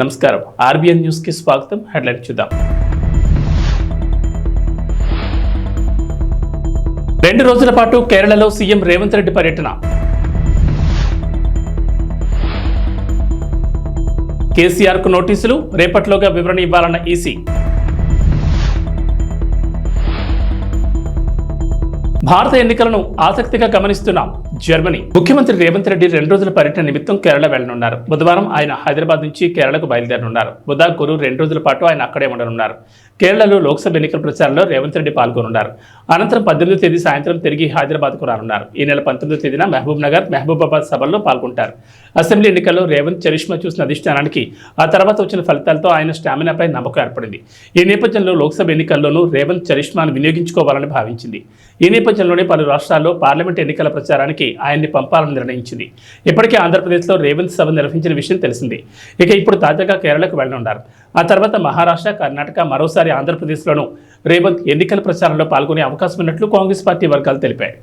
నమస్కారం RBN news కి స్వాగతం. హెడ్లైన్ చూద్దాం. 2 రోజుల పాటు కేరళలో సీఎం రేవంత్ రెడ్డి పర్యటన. కేసీఆర్ కు నోటీసులు, రేపట్లోగా వివరణ ఇవ్వాలన్న ఈసీ. భారత ఎన్నికలను ఆసక్తిగా గమనిస్తున్నాం. జర్మనీ ముఖ్యమంత్రి రేవంత్ రెడ్డి 2 రోజుల పర్యటన నిమిత్తం కేరళ వెళ్లనున్నారు. బుధవారం ఆయన హైదరాబాద్ నుంచి కేరళకు బయలుదేరనున్నారు. బుధ, గురు 2 రోజుల పాటు ఆయన అక్కడే ఉండనున్నారు. కేరళలో లోక్సభ ఎన్నికల ప్రచారంలో రేవంత్ రెడ్డి పాల్గొనున్నారు. అనంతరం 18వ తేదీ సాయంత్రం తిరిగి హైదరాబాద్కు రానున్నారు. ఈ నెల 19వ తేదీన మహబూబ్ నగర్, మహబూబాబాద్ సభల్లో పాల్గొంటారు. అసెంబ్లీ ఎన్నికల్లో రేవంత్ చరిష్మా చూసిన అధిష్టానానికి ఆ తర్వాత వచ్చిన ఫలితాలతో ఆయన స్టామినాపై నమ్మకం ఏర్పడింది. ఈ నేపథ్యంలో లోక్సభ ఎన్నికల్లోనూ రేవంత్ చరిష్మాను వినియోగించుకోవాలని భావించింది. ఈ నేపథ్యంలోనే పలు రాష్ట్రాల్లో పార్లమెంట్ ఎన్నికల ప్రచారానికి ఆయన్ని పంపాలని నిర్ణయించింది. ఇప్పటికే ఆంధ్రప్రదేశ్లో రేవంత్ సభ నిర్వహించిన విషయం తెలిసింది. ఇక ఇప్పుడు తాజాగా కేరళకు వెళ్లనున్నారు. ఆ తర్వాత మహారాష్ట్ర, కర్ణాటక, మరోసారి ఆంధ్రప్రదేశ్లోనూ రేవంత్ ఎన్నికల ప్రచారంలో పాల్గొనే అవకాశం ఉన్నట్లు కాంగ్రెస్ పార్టీ వర్గాలు తెలిపాయి.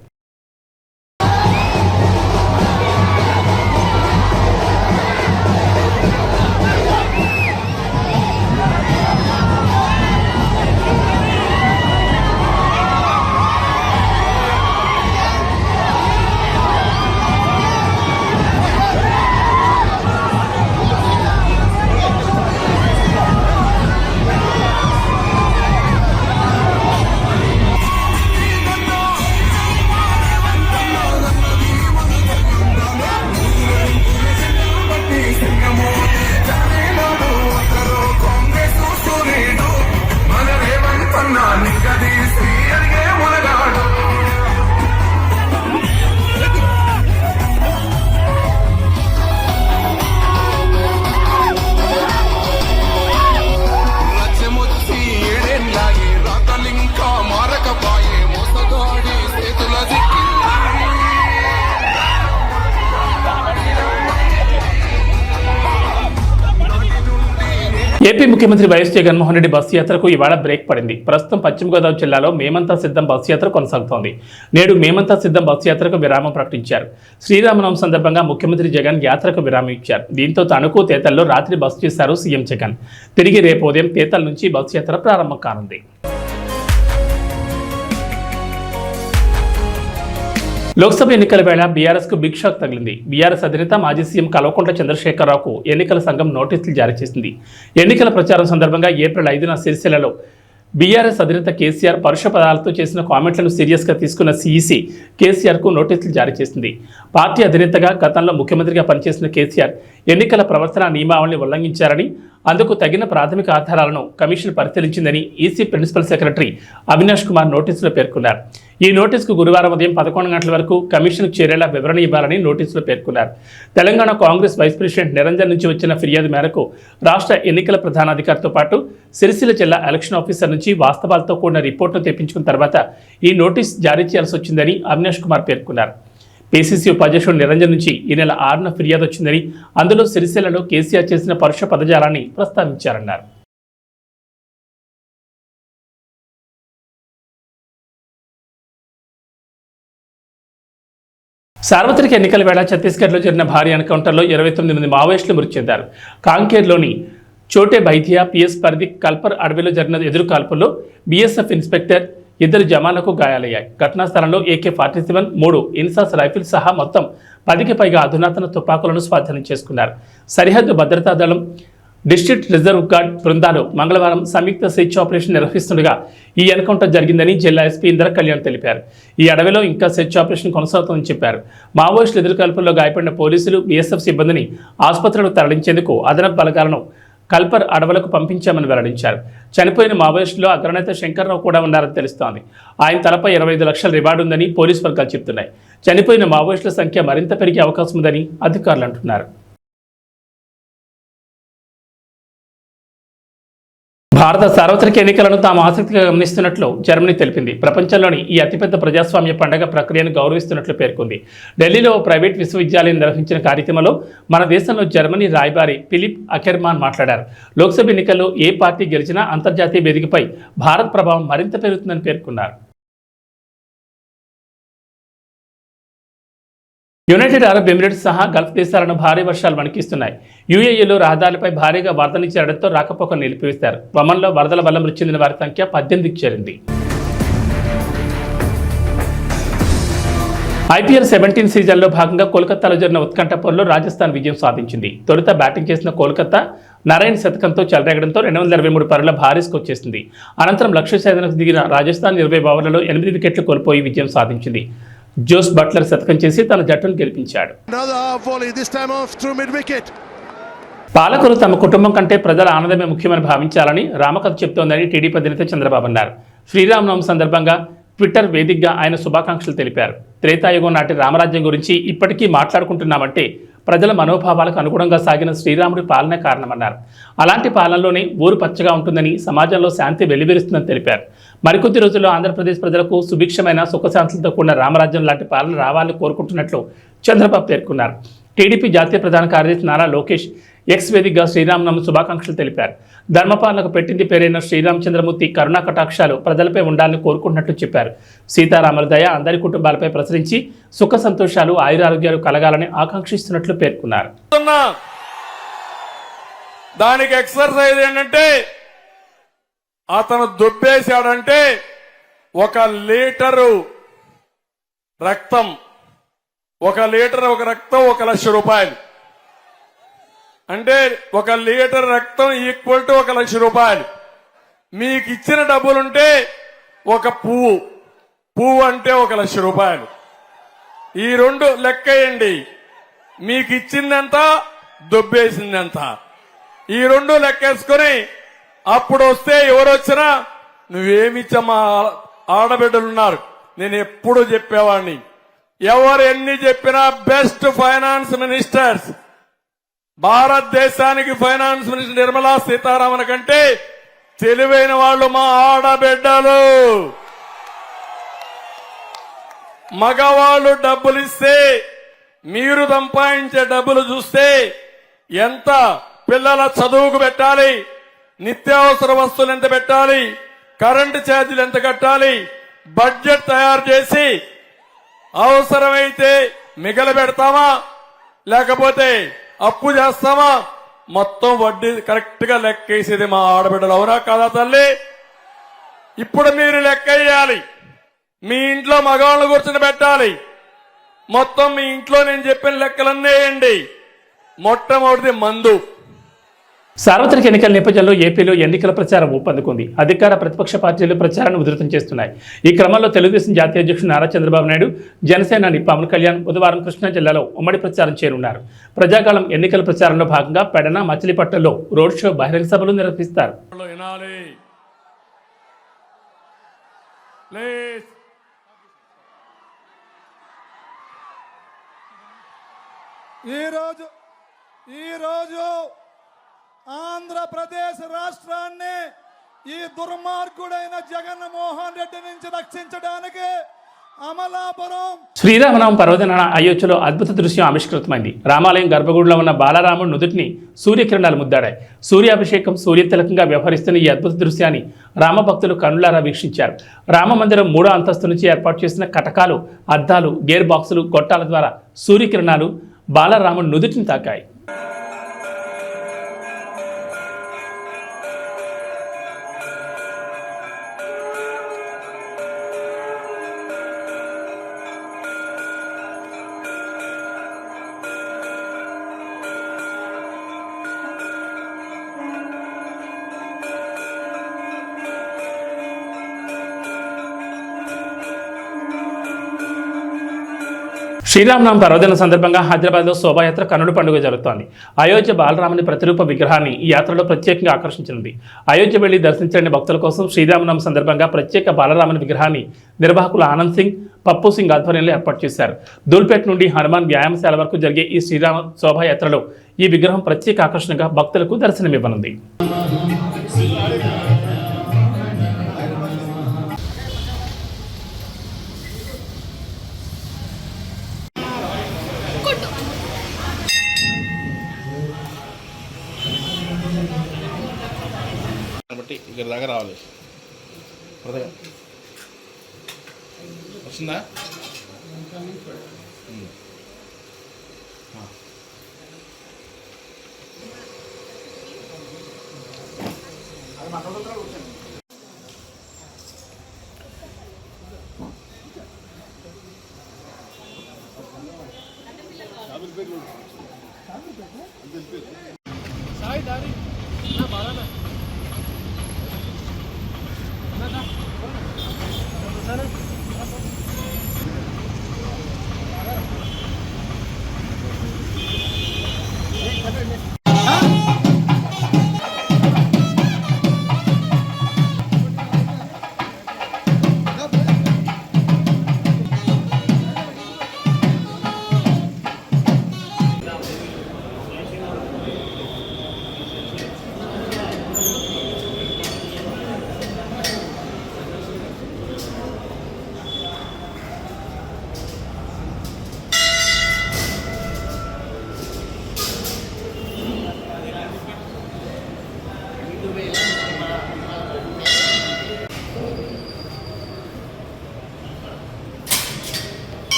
ఏపీ ముఖ్యమంత్రి వైఎస్ జగన్మోహన్ రెడ్డి బస్సు యాత్రకు ఇవాళ బ్రేక్ పడింది. ప్రస్తుతం పశ్చిమ గోదావరి జిల్లాలో మేమంతా సిద్ధం బస్సు యాత్ర కొనసాగుతోంది. నేడు మేమంతా సిద్ధం బస్సు యాత్రకు విరామం ప్రకటించారు. శ్రీరామనవమి సందర్భంగా ముఖ్యమంత్రి జగన్ యాత్రకు విరామం ఇచ్చారు. దీంతో తణుకు, తేతల్లో రాత్రి బస చేశారు సీఎం జగన్. తిరిగి రేపు ఉదయం తేతల నుంచి బస్సు యాత్ర ప్రారంభం కానుంది. లోక్సభ ఎన్నికల వేళ బీఆర్ఎస్ కు బిగ్ షాక్ తగిలింది. బీఆర్ఎస్ అధినేత మాజీ సీఎం కల్వకుంట్ల చంద్రశేఖరరావుకు ఎన్నికల సంఘం నోటీసులు జారీ చేసింది. ఎన్నికల ప్రచారం సందర్భంగా ఏప్రిల్ 5న సిరిసిల్లలో బీఆర్ఎస్ అధినేత కేసీఆర్ పరుష పదాలతో చేసిన కామెంట్లను సీరియస్గా తీసుకున్న సీఈసీ కేసీఆర్కు నోటీసులు జారీ చేసింది. పార్టీ అధినేతగా గతంలో ముఖ్యమంత్రిగా పనిచేసిన కేసీఆర్ ఎన్నికల ప్రవర్తన నియమావళిని ఉల్లంఘించారని, అందుకు తగిన ప్రాథమిక ఆధారాలను కమిషన్ పరిశీలించిందని EC principal secretary Avinash Kumar నోటీసులో పేర్కొన్నారు. ఈ నోటీసుకు గురువారం ఉదయం 11 గంటల వరకు కమిషన్కు చేరేలా వివరణ ఇవ్వాలని నోటీసులో పేర్కొన్నారు. తెలంగాణ కాంగ్రెస్ వైస్ ప్రెసిడెంట్ నిరంజన్ నుంచి వచ్చిన ఫిర్యాదు మేరకు రాష్ట్ర ఎన్నికల ప్రధానాధికారితో పాటు సిరిసిల్ల జిల్లా ఎలక్షన్ ఆఫీసర్ నుంచి వాస్తవాలతో కూడిన రిపోర్టును తెప్పించుకున్న తర్వాత ఈ నోటీసు జారీ చేయాల్సి వచ్చిందని అవినాష్ కుమార్ పేర్కొన్నారు. పీసీసీ ఉపాధ్యక్షుడు నిరంజన్ నుంచి ఈ నెల 6న ఫిర్యాదు వచ్చిందని, అందులో సిరిసిల్లలో కేసీఆర్ చేసిన పరుష పదజాలాన్ని ప్రస్తావించారన్నారు. సార్వత్రిక ఎన్నికల వేళ ఛత్తీస్గఢ్లో జరిగిన భారీ ఎన్కౌంటర్లో 29 మంది మావోయిస్టులు మృతి చెందారు. కాంకేర్లోని చోటే బైథియా పిఎస్ పరిధి కల్పర్ అడవిలో జరిగిన ఎదురు కాల్పుల్లో బీఎస్ఎఫ్ ఇన్స్పెక్టర్, 2 జవాన్లకు గాయాలయ్యాయి. ఘటనా స్థలంలో AK-47, 3 ఇన్సాస్ రైఫిల్స్ సహా మొత్తం 10కి పైగా అధునాతన తుపాకులను స్వాధీనం చేసుకున్నారు. సరిహద్దు భద్రతా దళం, డిస్ట్రిక్ట్ రిజర్వ్ గార్డ్ బృందాలు మంగళవారం సంయుక్త సెర్చ్ ఆపరేషన్ నిర్వహిస్తుండగా ఈ ఎన్కౌంటర్ జరిగిందని జిల్లా ఎస్పీ ఇంద్ర కళ్యాణ్ తెలిపారు. ఈ అడవిలో ఇంకా సెర్చ్ ఆపరేషన్ కొనసాగుతుందని చెప్పారు. మావోయిస్టుల ఎదురుకాల్పుల్లో గాయపడిన పోలీసులు, బీఎస్ఎఫ్ సిబ్బందిని ఆసుపత్రులకు తరలించేందుకు అదనపు బలగాలను కల్పర్ అడవులకు పంపించామని వెల్లడించారు. చనిపోయిన మావోయిస్టులో అగ్రనేత శంకర్రావు కూడా ఉన్నారని తెలుస్తోంది. ఆయన తలపై 25 లక్షల రివార్డు ఉందని పోలీసు వర్గాలు చెబుతున్నాయి. చనిపోయిన మావోయిస్టుల సంఖ్య మరింత పెరిగే అవకాశం ఉందని అధికారులు అంటున్నారు. భారత సార్వత్రిక ఎన్నికలను తాము ఆసక్తిగా గమనిస్తున్నట్లు జర్మనీ తెలిపింది. ప్రపంచంలోని ఈ అతిపెద్ద ప్రజాస్వామ్య పండుగ ప్రక్రియను గౌరవిస్తున్నట్లు పేర్కొంది. ఢిల్లీలో ప్రైవేట్ విశ్వవిద్యాలయం నిర్వహించిన కార్యక్రమంలో మన దేశంలో జర్మనీ రాయబారి ఫిలిప్ అకెర్మాన్ మాట్లాడారు. లోక్సభ ఎన్నికల్లో ఏ పార్టీ గెలిచినా అంతర్జాతీయ వేదికపై భారత్ ప్రభావం మరింత పెరుగుతుందని పేర్కొన్నారు. యునైటెడ్ అరబ్ ఎమిరేట్స్ సహా గల్ఫ్ దేశాలను భారీ వర్షాలు వణికిస్తున్నాయి. యూఏఈలో రహదారులపై భారీగా వరద నీరు చేరడంతో రాకపోకలు నిలిపివేశారు. వమన్లో వరదల వల్ల మృతి చెందిన వారి సంఖ్య 18కి చేరింది. IPL 17 సీజన్లో భాగంగా కోల్కతాలో జరిగిన ఉత్కంఠ పోరులో రాజస్థాన్ విజయం సాధించింది. తొలుత బ్యాటింగ్ చేసిన కోల్కతా నారాయణ్ శతకంతో చెలరేగడంతో 223 పరుగుల భారీ స్కోర్ చేసింది. అనంతరం లక్ష్య ఛేదనకు దిగిన రాజస్థాన్ 20 ఓవర్లలో 8 వికెట్లు కోల్పోయి విజయం సాధించింది. జోస్ బట్లర్ శతకం చేసి తన జట్టును గెలిపించాడు. పాలకులు తమ కుటుంబం కంటే ప్రజల ఆనందమే ముఖ్యమని భావించాలని రామకథ చెబుతోందని టీడీపీ అధినేత చంద్రబాబు అన్నారు. శ్రీరామనవమి సందర్భంగా ట్విట్టర్ వేదికగా ఆయన శుభాకాంక్షలు తెలిపారు. త్రేతాయుగం నాటి రామరాజ్యం గురించి ఇప్పటికీ మాట్లాడుకుంటున్నామంటే ప్రజల మనోభావాలకు అనుగుణంగా సాగిన శ్రీరాముడి పాలనే కారణమన్నారు. అలాంటి పాలనలోనే ఊరు పచ్చగా ఉంటుందని, సమాజంలో శాంతి వెల్లివిరుస్తుందని తెలిపారు. మరికొద్ది రోజుల్లో ఆంధ్రప్రదేశ్ ప్రజలకు సుభిక్షమైన సుఖశాంతులతో కూడిన రామరాజ్యం లాంటి పాలన రావాలని కోరుకుంటున్నట్లు చంద్రబాబు పేర్కొన్నారు. టీడీపీ జాతీయ ప్రధాన కార్యదర్శి నారా లోకేష్ ఎక్స్ వేదికగా శ్రీరామనవమి శుభాకాంక్షలు తెలిపారు. ధర్మపాలనకు పెట్టింది పేరైన శ్రీరామచంద్రమూర్తి కరుణా కటాక్షాలు ప్రజలపై ఉండాలని కోరుకుంటున్నట్లు చెప్పారు. సీతారాముల దయ అందరి కుటుంబాలపై ప్రసరించి సుఖ సంతోషాలు ఆయురారోగ్యాలు కలగాలని ఆకాంక్షిస్తున్నట్లు పేర్కొన్నారు. దానికి ఎక్సర్సైజ్ ఏంటంటే అతను దుబ్బేశాడంటే 1 లీటరు రక్తం, 1 లీటర్ రక్తం 1 లక్ష రూపాయలు. అంటే 1 లీటర్ రక్తం ఈక్వల్ టు 1 లక్ష రూపాయలు. మీకు ఇచ్చిన డబ్బులుంటే ఒక పువ్వు అంటే 1 లక్ష రూపాయలు. ఈ 2 లెక్కేయండి. మీకు ఇచ్చిందెంత, దొబ్బేసిందెంత, ఈ 2 లెక్కేసుకుని అప్పుడు వస్తే ఎవరొచ్చినా నువ్వేమిచ్చమ్మా, ఆడబిడ్డలున్నారు. నేను ఎప్పుడు చెప్పేవాడిని, ఎవరు ఎన్ని చెప్పినా బెస్ట్ ఫైనాన్స్ మినిస్టర్స్ భారతదేశానికి ఫైనాన్స్ మినిస్టర్ నిర్మలా సీతారామన్ కంటే తెలివైన వాళ్ళు మా ఆడబిడ్డలు. మగవాళ్ళు డబ్బులు ఇస్తే మీరు సంపాదించే డబ్బులు చూస్తే ఎంత పిల్లల చదువుకు పెట్టాలి, నిత్యావసర వస్తువులు ఎంత పెట్టాలి, కరెంటు ఛార్జీలు ఎంత కట్టాలి, బడ్జెట్ తయారు చేసి అవసరమైతే మిగలు పెడతామా లేకపోతే అప్పు చేస్తామా, మొత్తం వడ్డీ కరెక్ట్ గా లెక్కేసేది మా ఆడబిడ్డలు. అవునా కాదా తల్లి? ఇప్పుడు మీరు లెక్కేయాలి. మీ ఇంట్లో మగవాళ్ళని కూర్చొని పెట్టాలి. మొత్తం మీ ఇంట్లో నేను చెప్పిన లెక్కలన్నీ వేయండి. మొట్టమొదటిది మందు. సార్వత్రిక ఎన్నికల నేపథ్యంలో ఏపీలో ఎన్నికల ప్రచారం ఊపందుకుంది. అధికార ప్రతిపక్ష పార్టీలు ప్రచారాన్ని ఉధృతం చేస్తున్నాయి. ఈ క్రమంలో తెలుగుదేశం జాతీయ అధ్యక్షుడు నారా చంద్రబాబు నాయుడు, జనసేనాని పవన్ కళ్యాణ్ బుధవారం కృష్ణా జిల్లాలో ఉమ్మడి ప్రచారం చేరున్నారు. ప్రజాకాలం ఎన్నికల ప్రచారంలో భాగంగా పెడన, మచిలీపట్నంలో రోడ్ షో, బహిరంగ సభలు నిర్వహిస్తారు. ఈరోజు ఆంధ్రప్రదేశ్ రాష్ట్రాన్ని ఈ దుర్మార్గుడైన జగన్మోహన్ రెడ్డి నుంచి రక్షించడానికి అమలాపురం శ్రీరామనవమి పర్వదినాన అయోధ్యలో అద్భుత దృశ్యం ఆవిష్కృతమైంది. రామాలయం గర్భగుడిలో ఉన్న బాలరాముడు నుదుటిని సూర్యకిరణాలు ముద్దాడాయి. సూర్యాభిషేకం, సూర్యతిలకంగా వ్యవహరిస్తున్న ఈ అద్భుత దృశ్యాన్ని రామభక్తులు కనులారా వీక్షించారు. రామమందిరం 3వ అంతస్తు నుంచి ఏర్పాటు చేసిన కటకాలు, అద్దాలు, గేర్ బాక్సులు, గొట్టాల ద్వారా సూర్యకిరణాలు బాలరాముడు నుదుటిని తాకాయి. శ్రీరామనవమి పర్వదినం సందర్భంగా హైదరాబాద్లో శోభాయాత్ర కన్నుల పండుగ జరుగుతోంది. అయోధ్య బాలరాముని ప్రతిరూప విగ్రహాన్ని ఈ యాత్రలో ప్రత్యేకంగా ఆకర్షించనుంది. అయోధ్య వెళ్లి దర్శించని భక్తుల కోసం శ్రీరామనవమి సందర్భంగా ప్రత్యేక బాలరాముని విగ్రహాన్ని నిర్వాహకులు ఆనంద్ సింగ్, పప్పు సింగ్ ఆధ్వర్యంలో ఏర్పాటు చేశారు. దూల్పేట నుండి హనుమాన్ వ్యాయామశాల వరకు జరిగే ఈ శ్రీరామ శోభాయాత్రలో ఈ విగ్రహం ప్రత్యేక ఆకర్షణగా భక్తులకు దర్శనమివ్వనుంది. ఇక్కడ దాకా రావాలి. వస్తుందా?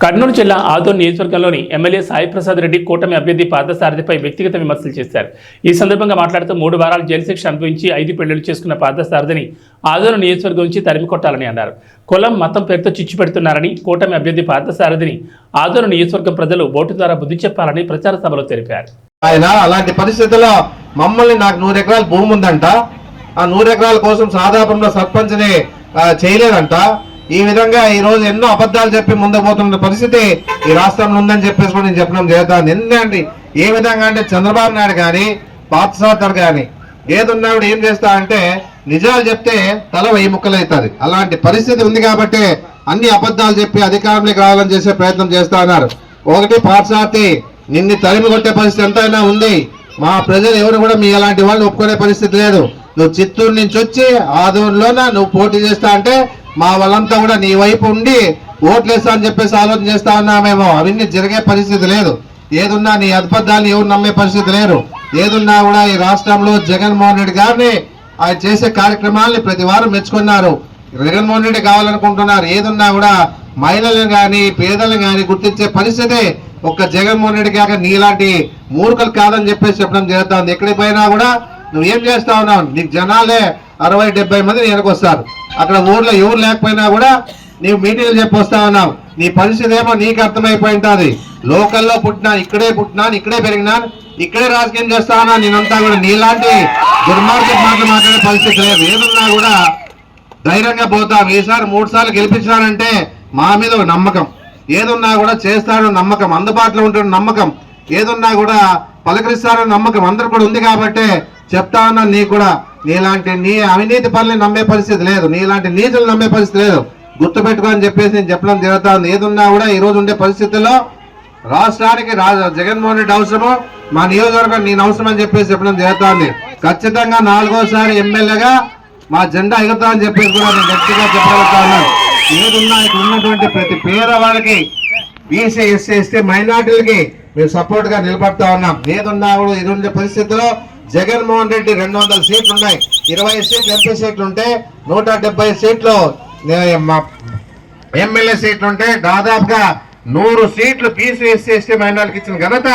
కర్నూలు జిల్లా ఆదోన్ నియోజకవర్గంలోని ఎమ్మెల్యే సాయి ప్రసాద్ రెడ్డి కూటమి అభ్యర్థి పార్థసారథిపై వ్యక్తిగత విమర్శలు చేశారు. ఈ సందర్భంగా మాట్లాడుతూ 3 వారాలు జైలు శిక్ష అనుభవించి 5 పెళ్లిళ్లు చేసుకున్న పార్థసారథిని ఆదోన్ నియోజకవర్గం నుంచి తరిమి కొట్టాలని అన్నారు. కులం మతం పేరుతో చిచ్చు పెడుతున్నారని, కూటమి అభ్యర్థి పార్థసారథిని ఆదోన్ నియోజకవర్గం ప్రజలు ఓటు ద్వారా బుద్ధి చెప్పాలని ప్రచార సభలో తెలిపారు. ఆయన అలాంటి పరిస్థితుల్లో మమ్మల్ని నాకు 100 ఎకరాల భూమి ఉందంట, ఆ 100 ఎకరాల కోసం సాధారణంగా సర్పంచ్ని చేయలేదంట. ఈ విధంగా ఈ రోజు ఎన్నో అబద్ధాలు చెప్పి ముందుకు పోతున్న పరిస్థితి ఈ రాష్ట్రంలో ఉందని చెప్పేసి కూడా నేను చెప్పడం జరుగుతాను. ఎందుకంటే ఏ విధంగా అంటే చంద్రబాబు నాయుడు కానీ పార్థసారథి కానీ ఏదున్నాడు ఏం చేస్తా అంటే నిజాలు చెప్తే తల 1000 ముక్కలు అవుతుంది. అలాంటి పరిస్థితి ఉంది కాబట్టి అన్ని అబద్ధాలు చెప్పి అధికారంలోకి రావాలని చేసే ప్రయత్నం చేస్తా ఉన్నారు. ఒకటి పార్థసారథి నిన్ను తరిమి కొట్టే పరిస్థితి ఎంతైనా ఉంది. మా ప్రజలు ఎవరు కూడా మీ అలాంటి వాళ్ళని ఒప్పుకునే పరిస్థితి లేదు. నువ్వు చిత్తూరు నుంచి వచ్చి ఆదూరులోన నువ్వు పోటీ చేస్తా అంటే మా వాళ్ళంతా కూడా నీ వైపు ఉండి ఓట్లేస్తా అని చెప్పేసి ఆలోచన చేస్తా ఉన్నామేమో. అవన్నీ జరిగే పరిస్థితి లేదు. ఏదున్నా నీ అబద్ధాలను ఎవరు నమ్మే పరిస్థితి లేరు. ఏదున్నా కూడా ఈ రాష్ట్రంలో జగన్మోహన్ రెడ్డి గారిని ఆయన చేసే కార్యక్రమాలని ప్రతి వారం మెచ్చుకున్నారు. జగన్మోహన్ రెడ్డి కావాలనుకుంటున్నారు. ఏదున్నా కూడా మహిళలను కానీ పేదలను కానీ గుర్తించే పరిస్థితి ఒక్క జగన్మోహన్ రెడ్డి కాక నీలాంటి మూర్ఖులు కాదని చెప్పేసి చెప్పడం జరుగుతా ఉంది. ఎక్కడికి పోయినా కూడా నువ్వేం చేస్తా ఉన్నావు, నీకు జనాలే 60-70 మంది వెనకొస్తారు. అక్కడ ఊర్లో ఎవరు లేకపోయినా కూడా నీవు మీటింగ్లు చెప్పి వస్తా ఉన్నావు. నీ పరిస్థితి ఏమో నీకు అర్థమైపోయి ఉంటుంది. లోకల్లో పుట్టినాను, ఇక్కడే పెరిగినాను, ఇక్కడే రాజకీయం చేస్తా ఉన్నా. నేనంతా కూడా నీలాంటి దుర్మార్గం మాట్లాడే పరిస్థితి లేదు. ఏదున్నా కూడా ధైర్యంగా పోతాం. ఈసారి 3 సార్లు గెలిపించానంటే మా మీద ఒక నమ్మకం, ఏదున్నా కూడా చేస్తాడని నమ్మకం, అందుబాటులో ఉంటున్న నమ్మకం, ఏదున్నా కూడా పలకరిస్తాడని నమ్మకం అందరు కూడా ఉంది. కాబట్టి చెప్తా ఉన్నా, నీకు కూడా నీలాంటి నీ అవినీతి పనులు నమ్మే పరిస్థితి లేదు, నీలాంటి నీతులు నమ్మే పరిస్థితి లేదు. గుర్తుపెట్టుకో అని చెప్పేసి నేను చెప్పడం జరుగుతా ఉంది. ఏదున్నా కూడా ఈ రోజు ఉండే పరిస్థితుల్లో రాష్ట్రానికి జగన్మోహన్ రెడ్డి అవసరము, మా నియోజకవర్గం నేను అవసరం అని చెప్పేసి చెప్పడం జరుగుతా ఉంది. ఖచ్చితంగా 4వ ఎమ్మెల్యేగా మా జెండా ఎగుతా అని చెప్పేసి కూడా నేను గట్టిగా చెప్పగలుగుతా ఉన్నాను. ఏదున్నా ఇక్కడ ఉన్నటువంటి ప్రతి పేదవాళ్ళకి, బీసీ, ఎస్సీ, ఎస్టీ, మైనార్టీలకి మేము సపోర్ట్ గా నిలబడతా ఉన్నాం. ఏదున్నా కూడా ఇటువంటి పరిస్థితుల్లో జగన్మోహన్ రెడ్డి 200 సీట్లు ఉన్నాయి, 20 సీట్లు ఎంపీ సీట్లు ఉంటే 170 సీట్లు ఎమ్మెల్యే సీట్లు ఉంటే దాదాపుగా 100 సీట్లు బీసీ, ఎస్సీ, ఎస్టీ, మైనార్టీకి ఇచ్చిన ఘనత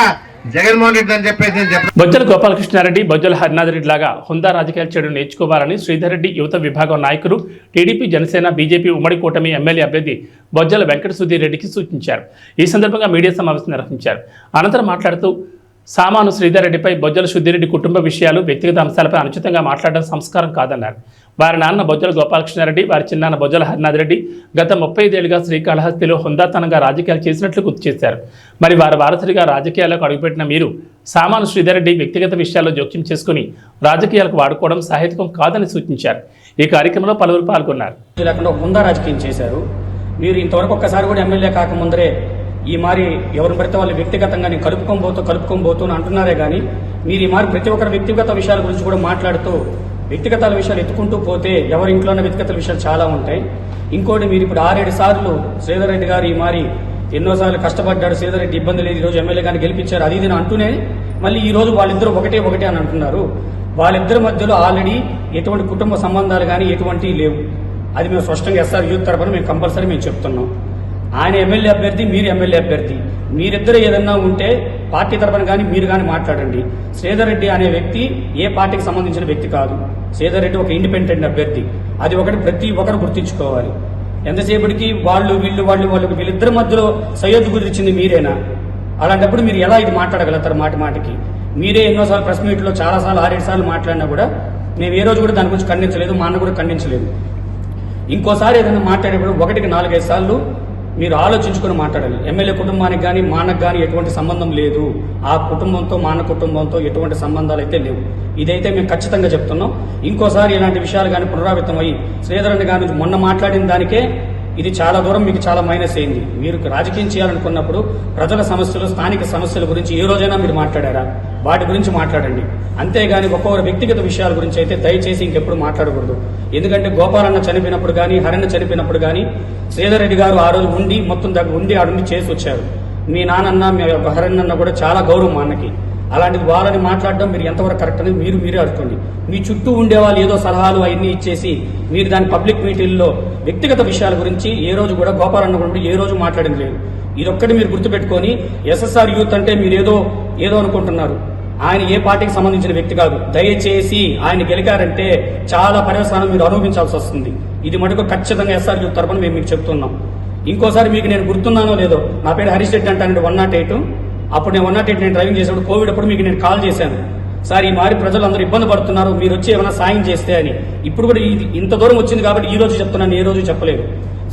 జగన్మోహన్ రెడ్డి అని చెప్పేసి నేను చెప్పాను. బొజ్జల గోపాలకృష్ణారెడ్డి, బొజ్జల హరినాథ్ రెడ్డి లాగా హుందా రాజకీయాలు చేయడం నేర్చుకోవాలని శ్రీధర్ రెడ్డి యువత విభాగం నాయకులు, టీడీపీ, జనసేన, బీజేపీ ఉమ్మడి కూటమి ఎమ్మెల్యే అభ్యర్థి బొజ్జల వెంకట సుధీర్ రెడ్డికి సూచించారు. ఈ సందర్భంగా మీడియా సమావేశం నిర్వహించారు. అనంతరం మాట్లాడుతూ సామాను శ్రీధర్ రెడ్డిపై బొజ్జల సుధీరెడ్డి కుటుంబ విషయాలు, వ్యక్తిగత అంశాలపై అనుచితంగా మాట్లాడడం సంస్కారం కాదన్నారు. వారి నాన్న బొజ్జల గోపాలకృష్ణారెడ్డి, వారి చిన్నాన్న బొజ్జల హరినాథ్ రెడ్డి గత 35 ఏళ్లుగా శ్రీకాళహస్తిలో హుందాతనంగా రాజకీయాలు చేసినట్లు గుర్తు చేశారు. మరి వారి వారసుడిగా రాజకీయాలకు అడుగుపెట్టిన మీరు సామాను శ్రీధర్ రెడ్డి వ్యక్తిగత విషయాల్లో జోక్యం చేసుకుని రాజకీయాలకు వాడుకోవడం సాహిత్యం కాదని సూచించారు. ఈ కార్యక్రమంలో పలువురు పాల్గొన్నారు. హుందా రాజకీయం చేశారు. మీరు ఇంతవరకు ఒక్కసారి కూడా ఎమ్మెల్యే కాకముందరే ఈ మారి ఎవరిని పడితే వాళ్ళు వ్యక్తిగతంగా నేను కలుపుకోబోతూ అంటున్నారే కానీ మీరు ఈ మారి ప్రతి ఒక్కరి వ్యక్తిగత విషయాల గురించి కూడా మాట్లాడుతూ వ్యక్తిగత విషయాలు ఎత్తుకుంటూ పోతే ఎవరి ఇంట్లో ఉన్న వ్యక్తిగత విషయాలు చాలా ఉంటాయి. ఇంకోటి, మీరు ఇప్పుడు 6-7 సార్లు శ్రీధర్ రెడ్డి గారు ఈ మారి ఎన్నోసార్లు కష్టపడ్డాడు, శ్రీధర్ రెడ్డి ఇబ్బంది లేదు, ఈరోజు ఎమ్మెల్యే గారిని గెలిపించారు, అది ఇది అంటూనే మళ్ళీ ఈ రోజు వాళ్ళిద్దరూ ఒకటే అని అంటున్నారు. వాళ్ళిద్దరి మధ్యలో ఆల్రెడీ ఎటువంటి కుటుంబ సంబంధాలు కానీ ఎటువంటివి లేవు. అది మేము స్పష్టంగా ఎస్ఆర్ యూత్ తరఫున మేము కంపల్సరీ మేము చెప్తున్నాం. ఆయన ఎమ్మెల్యే అభ్యర్థి, మీరు ఎమ్మెల్యే అభ్యర్థి, మీరిద్దరు ఏదన్నా ఉంటే పార్టీ తరఫున కానీ మీరు కానీ మాట్లాడండి. శ్రీధర్ రెడ్డి అనే వ్యక్తి ఏ పార్టీకి సంబంధించిన వ్యక్తి కాదు. శ్రీధర్ రెడ్డి ఒక ఇండిపెండెంట్ అభ్యర్థి, అది ఒకటి ప్రతి ఒక్కరు గుర్తించుకోవాలి. ఎంతసేపటికి వీళ్ళిద్దరి మధ్యలో సయ్యద్దు కుదిరించింది మీరేనా? అలాంటప్పుడు మీరు ఎలా ఇది మాట్లాడగలుగుతారు? మాటికి మీరే ఎన్నోసార్లు ప్రెస్ మీట్లో చాలాసార్లు 6-7 సార్లు మాట్లాడినా కూడా మేము ఏ రోజు కూడా దాని గురించి ఖండించలేదు, మా అన్న కూడా ఖండించలేదు. ఇంకోసారి ఏదైనా మాట్లాడేప్పుడు 1-4-5 సార్లు మీరు ఆలోచించుకుని మాట్లాడాలి. ఎమ్మెల్యే కుటుంబానికి కానీ మా అన్నకు కానీ ఎటువంటి సంబంధం లేదు. ఆ కుటుంబంతో మా అన్న కుటుంబంతో ఎటువంటి సంబంధాలు అయితే లేవు. ఇదైతే మేము ఖచ్చితంగా చెప్తున్నాం. ఇంకోసారి ఇలాంటి విషయాలు కానీ పునరావృతం అయ్యి శ్రీధర్ రెడ్డి గారి మొన్న మాట్లాడిన దానికే ఇది చాలా దూరం మీకు చాలా మైనస్ అయింది. మీరు రాజకీయం చేయాలనుకున్నప్పుడు ప్రజల సమస్యలు, స్థానిక సమస్యల గురించి ఏ రోజైనా మీరు మాట్లాడారా? వాటి గురించి మాట్లాడండి. అంతేగాని ఒక్కొక్క వ్యక్తిగత విషయాల గురించి అయితే దయచేసి ఇంకెప్పుడు మాట్లాడకూడదు. ఎందుకంటే గోపాలన్న చనిపోయినప్పుడు కానీ, హరణ చనిపోయినప్పుడు కానీ శ్రీధర్ రెడ్డి గారు ఆ రోజు మొత్తం దగ్గర ఉండి ఆడుండి చేసి వచ్చారు. మీ నాన్నన్న, మీ హరణన్న కూడా చాలా గౌరవం మా అన్నకి. అలాంటిది వాళ్ళని మాట్లాడడం మీరు ఎంతవరకు కరెక్ట్ అనేది మీరే అడుగుకోండి. మీ చుట్టూ ఉండే వాళ్ళు ఏదో సలహాలు అవన్నీ ఇచ్చేసి మీరు దాని పబ్లిక్ మీటింగ్లో వ్యక్తిగత విషయాల గురించి ఏ రోజు కూడా గోపాలన్న కూడా ఏ రోజు మాట్లాడింది లేదు. ఇదొక్కటి మీరు గుర్తుపెట్టుకొని, ఎస్ఎస్ఆర్ యూత్ అంటే మీరు ఏదో అనుకుంటున్నారు. ఆయన ఏ పార్టీకి సంబంధించిన వ్యక్తి కాదు. దయచేసి ఆయన గెలికారంటే చాలా పర్యవసానం మీరు అనుభవించాల్సి వస్తుంది. ఇది మటుకు ఖచ్చితంగా ఎస్ఆర్ యూత్ తరపున మేము మీకు చెప్తున్నాం. ఇంకోసారి మీకు నేను గుర్తున్నానో లేదో, నా పేరు హరీష్ రెడ్డి అంటానండి 108. అప్పుడు నేను 108 నేను డ్రైవింగ్ చేసేప్పుడు కోవిడ్ అప్పుడు మీకు నేను కాల్ చేశాను. సార్ ఈ మారి ప్రజలందరూ ఇబ్బంది పడుతున్నారు, మీరు వచ్చి ఏమైనా సాయం చేస్తే అని. ఇప్పుడు కూడా ఇంత దూరం వచ్చింది కాబట్టి ఈ రోజు చెప్తున్నాను, ఏ రోజు చెప్పలేదు.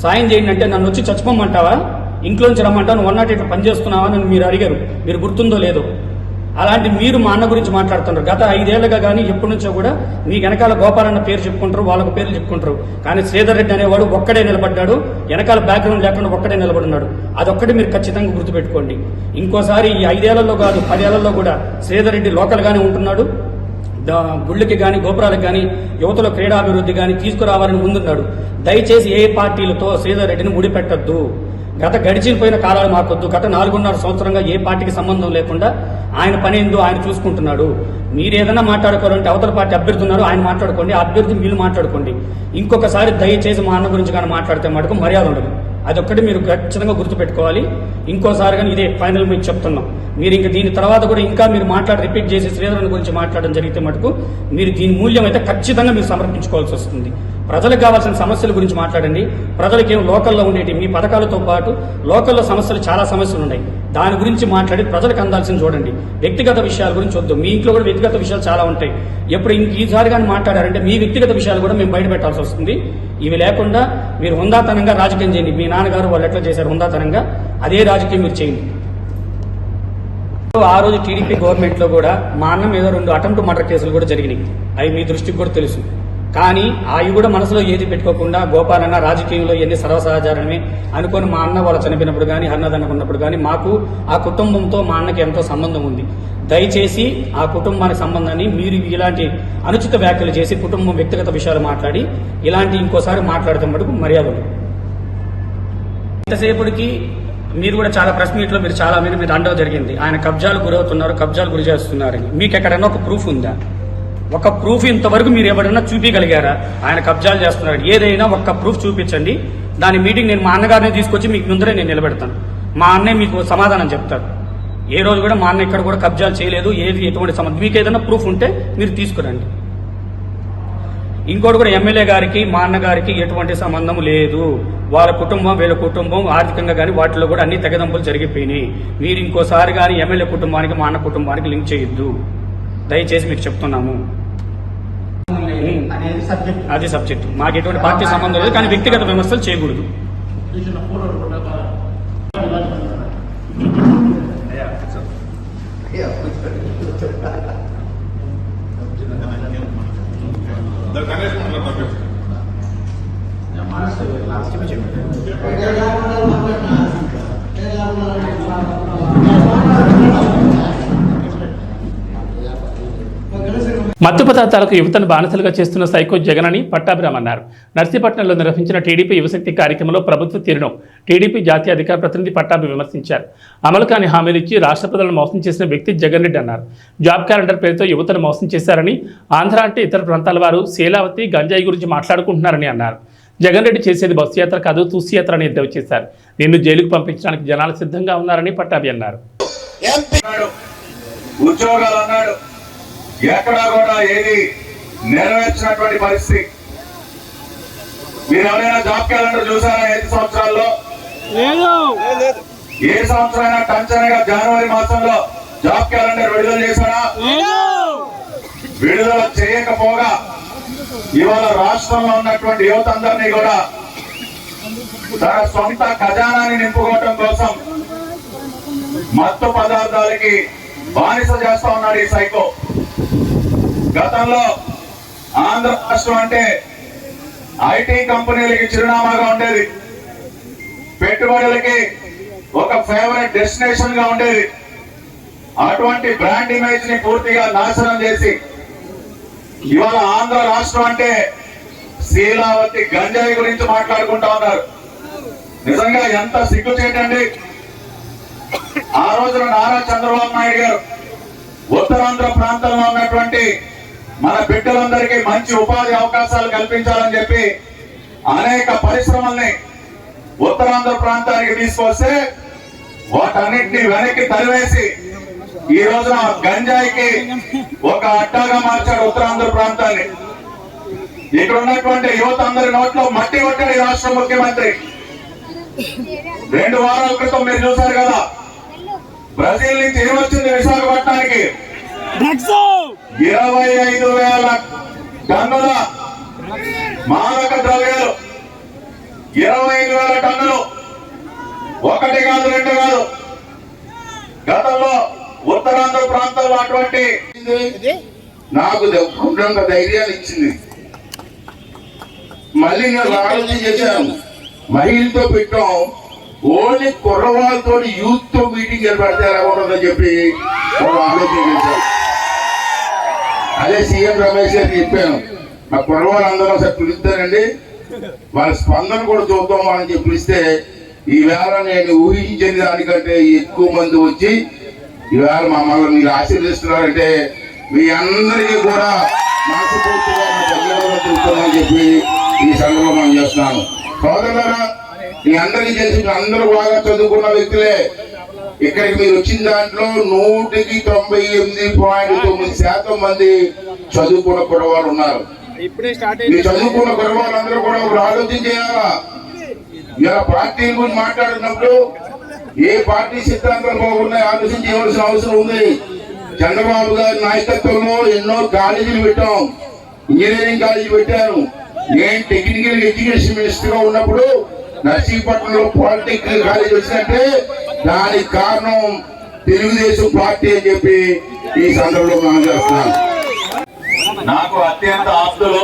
సాయం చేయండి అంటే నన్ను వచ్చి చచ్చిపోమంటావా, ఇంట్లోంచి రమ్మంటావు, 108 పనిచేస్తున్నావా అని మీరు అడిగారు. మీరు గుర్తుందో లేదో. అలాంటి మీరు మా అన్న గురించి మాట్లాడుతున్నారు. గత 5 ఏళ్లుగా కానీ ఎప్పటి నుంచో కూడా మీ వెనకాల గోపాలన్న పేరు చెప్పుకుంటారు, వాళ్ళకు పేర్లు చెప్పుకుంటారు. కానీ శ్రీధర్ రెడ్డి అనేవాడు ఒక్కడే నిలబడ్డాడు, వెనకాల బ్యాక్గ్రౌండ్ లేకుండా ఒక్కడే నిలబడినాడు. అదొక్కటి మీరు ఖచ్చితంగా గుర్తుపెట్టుకోండి. ఇంకోసారి ఈ 5 ఏళ్లలో కాదు 10 ఏళ్లలో కూడా శ్రీధర్ రెడ్డి లోకల్గానే ఉంటున్నాడు. గుళ్ళకి కానీ గోపురాలకు కానీ యువతలో క్రీడాభివృద్ధి కానీ తీసుకురావాలని ముందున్నాడు. దయచేసి ఏ పార్టీలతో శ్రీధర్ రెడ్డిని ముడిపెట్టద్దు. గడిచిపోయిన కాలాలు మాకొద్దు. గత 4.5 సంవత్సరంగా ఏ పార్టీకి సంబంధం లేకుండా ఆయన పని ఏందో ఆయన చూసుకుంటున్నాడు. మీరు ఏదైనా మాట్లాడుకోవాలంటే అవతల పార్టీ అభ్యర్థి ఉన్నారు, ఆయన మాట్లాడుకోండి, ఆ అభ్యర్థిని వీళ్ళు మాట్లాడుకోండి. ఇంకొకసారి దయచేసి మా అన్న గురించి కానీ మాట్లాడితే మటుకు మర్యాద ఉండదు. అదొక్కటి మీరు ఖచ్చితంగా గుర్తుపెట్టుకోవాలి. ఇంకోసారి కానీ ఇదే ఫైనల్ మీకు చెప్తున్నాం. మీరు ఇంక దీని తర్వాత కూడా ఇంకా మీరు రిపీట్ చేసి శ్రీధరన్ గురించి మాట్లాడడం జరిగితే మటుకు మీరు దీని మూల్యం అయితే ఖచ్చితంగా మీరు సమర్పించుకోవాల్సి వస్తుంది. ప్రజలకు కావాల్సిన సమస్యల గురించి మాట్లాడండి. ప్రజలకి ఏం లోకల్లో ఉండేటి మీ పథకాలతో పాటు లోకల్లో సమస్యలు చాలా సమస్యలు ఉన్నాయి, దాని గురించి మాట్లాడి ప్రజలకు అందాల్సింది చూడండి. వ్యక్తిగత విషయాల గురించి వద్దు. మీ ఇంట్లో కూడా వ్యక్తిగత విషయాలు చాలా ఉంటాయి. ఎప్పుడు ఈసారి కానీ మాట్లాడారంటే మీ వ్యక్తిగత విషయాలు కూడా మేము బయట పెట్టాల్సి వస్తుంది. ఇవి లేకుండా మీరు హుందాతనంగా రాజకీయం చేయండి. మీ నాన్నగారు వాళ్ళు ఎట్లా చేశారు హుందాతనంగా, అదే రాజకీయం మీరు చేయండి. ఆ రోజు టీడీపీ గవర్నమెంట్ లో కూడా మా అన్న మీద 2 అటెంప్ట్ మర్డర్ కేసులు కూడా జరిగినాయి. అవి మీ దృష్టికి కూడా తెలుసు. కానీ అవి కూడా మనసులో ఏది పెట్టుకోకుండా గోపాలన్న రాజకీయంలో ఎన్ని సర్వసహజారమే అనుకొని మా అన్న వాళ్ళు చనిపోయినప్పుడు కానీ అన్నదన్నకు ఉన్నప్పుడు కానీ మాకు ఆ కుటుంబంతో మా అన్నకి ఎంతో సంబంధం ఉంది. దయచేసి ఆ కుటుంబానికి సంబంధాన్ని మీరు ఇలాంటి అనుచిత వ్యాఖ్యలు చేసి కుటుంబం వ్యక్తిగత విషయాలు మాట్లాడి ఇలాంటి ఇంకోసారి మాట్లాడితే మటుకు మర్యాద ఉంది. ఇంతసేపటికి మీరు కూడా చాలా ప్రెస్ మీట్ లో మీరు అండవ జరిగింది ఆయన కబ్జాలు గురవుతున్నారు, కబ్జాలు గురి చేస్తున్నారని. మీకు ఎక్కడైనా ఒక ప్రూఫ్ ఉందా? ఒక ప్రూఫ్ ఇంతవరకు మీరు ఎవరైనా చూపించగలిగారా ఆయన కబ్జాలు చేస్తున్నారు? ఏదైనా ఒక్క ప్రూఫ్ చూపించండి. దాని మీటింగ్ నేను మా అన్నగారిని తీసుకొచ్చి మీకు ముందరే నేను నిలబెడతాను. మా అన్నయ్య మీకు సమాధానం చెప్తారు. ఏ రోజు కూడా మా అన్న ఇక్కడ కూడా కబ్జాలు చేయలేదు, ఎటువంటి సంబంధం. మీకు ఏదైనా ప్రూఫ్ ఉంటే మీరు తీసుకురండి. ఇంకోటి కూడా ఎమ్మెల్యే గారికి మా అన్నగారికి ఎటువంటి సంబంధం లేదు. వాళ్ళ కుటుంబం వీళ్ళ కుటుంబం ఆర్థికంగా కానీ వాటిలో కూడా అన్ని తెగదంపులు జరిగిపోయినాయి. మీరు ఇంకోసారి కానీ ఎమ్మెల్యే కుటుంబానికి మా అన్న కుటుంబానికి లింక్ చేయొద్దు, దయచేసి మీకు చెప్తున్నాము. అది సబ్జెక్ట్. మాకు ఎటువంటి పార్టీ సంబంధం లేదు, కానీ వ్యక్తిగత విమర్శలు చేయకూడదు. మత్తు పదార్థాలకు యువతను బానిసలుగా చేస్తున్న సైకో జగన్ అని పట్టాభిరామ్ అన్నారు. నర్సీపట్నంలో నిర్వహించిన టీడీపీ యువశక్తి కార్యక్రమంలో ప్రభుత్వ తీరును టీడీపీ జాతీయ అధికార ప్రతినిధి పట్టాభి విమర్శించారు. అమలు కాని హామీలు ఇచ్చి రాష్ట్ర ప్రజలను మోసం చేసిన వ్యక్తి జగన్ రెడ్డి అన్నారు. జాబ్ క్యాలెండర్ పేరుతో యువతను మోసం చేశారని, ఆంధ్ర అంటే ఇతర ప్రాంతాల వారు శీలావతి గంజాయి గురించి మాట్లాడుకుంటున్నారని అన్నారు. జగన్ రెడ్డి చేసేది బస్సు యాత్ర కాదు, తూసి యాత్ర అని ఎద్దేవా చేశారు. నిన్ను జైలుకు పంపించడానికి జనాలు సిద్ధంగా ఉన్నారని పట్టాభి అన్నారు. ఎక్కడా కూడా ఏది నెరవేర్చినటువంటి పరిస్థితి. మీరు ఎవరైనా జాబ్ క్యాలెండర్ చూసారా 5 సంవత్సరాల్లో? ఏ సంవత్సరం టంచనగా జనవరి మాసంలో జాబ్ క్యాలెండర్ విడుదల చేశారా? విడుదల చేయకపోగా ఇవాళ రాష్ట్రంలో ఉన్నటువంటి యువత అందరినీ కూడా తన సొంత ఖజానాన్ని నింపుకోవటం కోసం మత్తు పదార్థాలకి బానిస చేస్తా ఉన్నాడు ఈ సైకో. గతంలో ఆంధ్ర రాష్ట్రం అంటే ఐటీ కంపెనీలకి చిరునామాగా ఉండేది, పెట్టుబడులకి ఒక ఫేవరెట్ డెస్టినేషన్ గా ఉండేది. అటువంటి బ్రాండ్ ఇమేజ్ ని పూర్తిగా నాశనం చేసి ఇవాళ ఆంధ్ర రాష్ట్రం అంటే శీలావతి గంజాయి గురించి మాట్లాడుకుంటా ఉన్నారు. నిజంగా ఎంత సిగ్గుచేటండి. ఆ రోజున నారా చంద్రబాబు నాయుడు గారు ఉత్తరాంధ్ర ప్రాంతంలో ఉన్నటువంటి మన బిడ్డలందరికీ మంచి ఉపాధి అవకాశాలు కల్పించాలని చెప్పి అనేక పరిశ్రమల్ని ఉత్తరాంధ్ర ప్రాంతానికి తీసుకొస్తే వాటన్నిటిని వెనక్కి తరివేసి ఈ రోజున గంజాయికి ఒక అడ్డాగా మార్చాడు ఉత్తరాంధ్ర ప్రాంతాన్ని. ఇక్కడ ఉన్నటువంటి యువత అందరి నోట్లో మట్టి కొట్టాడు ఈ రాష్ట్ర ముఖ్యమంత్రి. 2 వారాల క్రితం మీరు చూశారు కదా, బ్రెజిల్ నుంచి ఏమొచ్చింది విశాఖపట్నానికి? 25,000 టన్నుల మాదక ద్రవ్యాలు. 25,000 టన్నులు. 1 కాదు 2 కాదు. గతంలో ఉత్తరాంధ్ర ప్రాంతంలో అటువంటి నాకు ధైర్యాన్ని ఇచ్చింది. మళ్ళీ నేను ఆలోచన చేశాను, మహిళతో పెట్టాం, ఓన్లీ కుర్రవాళ్ళతో యూత్ తో మీటింగ్ ఏర్పడితే ఎలా ఉంటుందని చెప్పి ఆలోచన చేశాను. అదే సీఎం రమేష్ గారికి చెప్పాను, మా కుర్రవాళ్ళందరూ ఒకసారి పిలుస్తానండి, వాళ్ళ స్పందన కూడా చూద్దాం అని చెప్పి పిలిస్తే ఈవేళ నేను ఊహించిన దానికంటే ఎక్కువ మంది వచ్చి ఈవేళ మమ్మల్ని మీరు ఆశీర్వదిస్తున్నారంటే మీ అందరికీ కూడా మనస్ఫూర్తిగా ధన్యవాదాలు తెలుపుతామని చెప్పి ఈ సందర్భంలో మనం చేస్తున్నాను. సోదరులారా, మీ అందరికీ తెలిసి అందరూ బాగా చదువుకున్న వ్యక్తులే. ఇక్కడికి మీరు వచ్చిన దాంట్లో 99.9% మంది చదువుకున్న కుర్రవాళ్ళు ఉన్నారు. ఈ చదువుకున్న కుర్రవాళ్ళందరూ కూడా ఒక ఆలోచన చేయాలా. ఇలా పార్టీల గురించి మాట్లాడుతున్నప్పుడు ఏ పార్టీ సిద్ధాంతాలు బాగున్నాయి ఆలోచన చేయవలసిన అవసరం ఉంది. చంద్రబాబు గారి నాయకత్వంలో ఎన్నో కాలేజీలు పెట్టాం, ఇంజనీరింగ్ కాలేజీ పెట్టాను. నేను టెక్నికల్ ఎడ్యుకేషన్ మినిస్టర్ గా ఉన్నప్పుడు నర్సీపట్నంలో పాలిటెక్నికల్ కాలేజీ వచ్చిందంటే దానికి కారణం తెలుగుదేశం పార్టీ అని చెప్పి ఈ సందర్భంలో మనం చేస్తున్నాను. నాకు అత్యంత ఆప్తులు,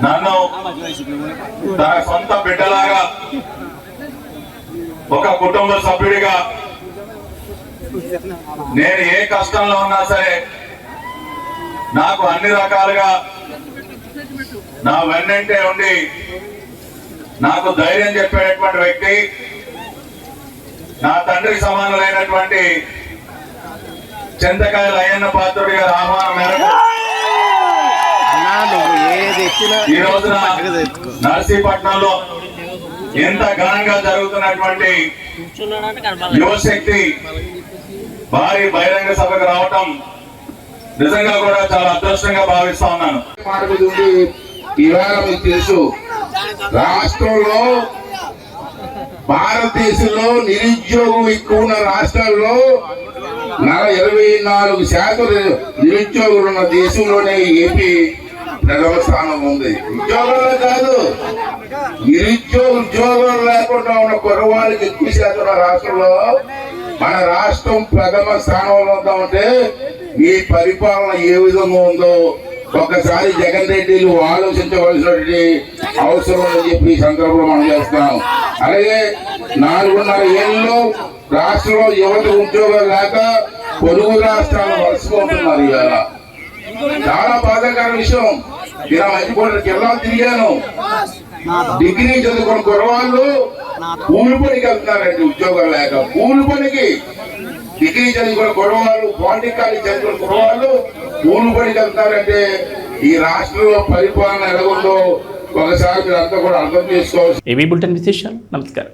నన్ను తన సొంత బిడ్డలాగా, ఒక కుటుంబ సభ్యుడిగా, నేను ఏ కష్టంలో ఉన్నా సరే నాకు అన్ని రకాలుగా నా వెన్నంటే ఉండి నాకు ధైర్యం చెప్పేటటువంటి వ్యక్తి, నా తండ్రికి సమానులైనటువంటి చింతకాయల అయ్యన్న పాత్రుడి గారి ఆహ్వానం మేరకు ఈ రోజున నర్సీపట్నంలో ఎంత ఘనంగా జరుగుతున్నటువంటి యువశక్తి భారీ బహిరంగ సభకు రావటం నిజంగా కూడా చాలా అదృష్టంగా భావిస్తా ఉన్నాను. ఈవేళ మీకు తెలుసు, రాష్ట్రంలో భారతదేశంలో నిరుద్యోగం ఎక్కువ ఉన్న రాష్ట్రాల్లో 24% నిరుద్యోగులు ఉన్న దేశంలోనే ఏపీ ప్రథమ స్థానం ఉంది. ఉద్యోగాలు కాదు, ఉద్యోగాలు లేకుండా ఉన్న కుర్రవాళ్ళకి ఎక్కువ శాతం ఉన్న రాష్ట్రంలో మన రాష్ట్రం ప్రథమ స్థానంలో ఉందామంటే మీ పరిపాలన ఏ విధంగా ఉందో ఒక్కసారి జగన్ రెడ్డిలు ఆలోచించవలసినటువంటి అవసరం అని చెప్పి ఈ సందర్భంలో మనం చేస్తున్నాం. అలాగే 4.5 ఏళ్ళలో రాష్ట్రంలో యువత ఉద్యోగాలు లేక పొరుగు రాష్ట్రాలు వలసపోతున్నారు. ఇవాళ చాలా బాధాకర విషయం. ఇలా మంచి జిల్లాలు తిరిగాను, డిగ్రీ చదువుకున్న కుర్రవాళ్ళు కూలి పనికి వెళ్తున్నారండి. ఉద్యోగాలు లేక కూలి పనికి, డిగ్రీ చదువుకున్న కుర్రవాళ్ళు, పాలిటెక్నిక్ కాలేజ్ చదువుకున్న కుర్రవాళ్ళు కూలి పనికి వెళ్తారంటే ఈ రాష్ట్రంలో పరిపాలన ఎలా ఉందో ఒకసారి మీరు అంతా కూడా అర్థం చేసుకోవచ్చు. ఏబీ బులెటిన్ విశేషాలు. నమస్కారం.